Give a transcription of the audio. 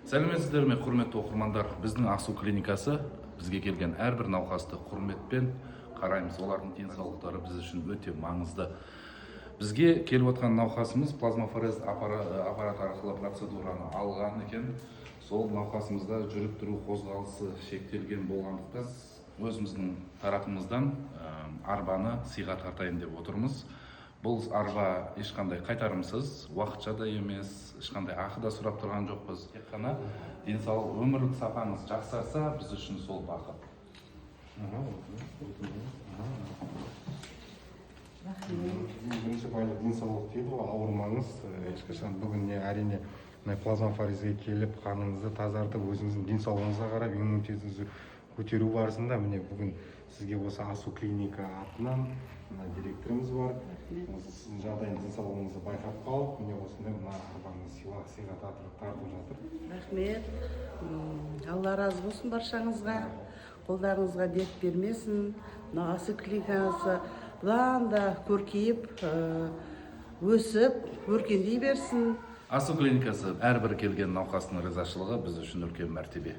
Сәлеметсіздер ме, құрметті оқырмандар. Біздің Асу клиникасы бізге келген әрбір науқасты құрметпен қараймыз. Олардың денсаулықтары біз үшін өте маңызды. Бізге келіп отқан науқасымыз плазмафорез аппарат арқылы процедураны алған екен. Сол науқасымызда жүріп тұру қозғалысы шектелген болғандықтан өзіміздің тарапымыздан арбаны сыйға тартайын деп отырмыз. Бұл арба ешқандай қайтарымсыз, уақытша да емес, ешқандай ақы да сұрап тұрған жоқпыз. Тек қана денсаулық, өмірлік сапаңыз жақсарса, біз үшін сол бақыт. Бірінші байлық денсаулық дейді ғой, ауырмаңыз. Ешқашан бүгін әрине плазмафорезге келіп, қаныңызды тазартып, өзіңіздің денсаулығыңызға қарап, иммунитетіңізді көтеру барысында міне бүгін сізге осы Асу клиника атынан директорымыз бар. Сіздің жағдайыңыз, денсаулығыңызды байқап қалып, міне осындай арбаны сыйға тартып жатыр. Рахмет. Алла разы болсын баршаңызға. Қолдарыңызға дерт бермесін. Асу клиникасы бұдан да көркейіп, өсіп, өркендей берсін. Асу клиникасы әрбір келген науқастың ризашылығы біз үшін үлкен мәртебе.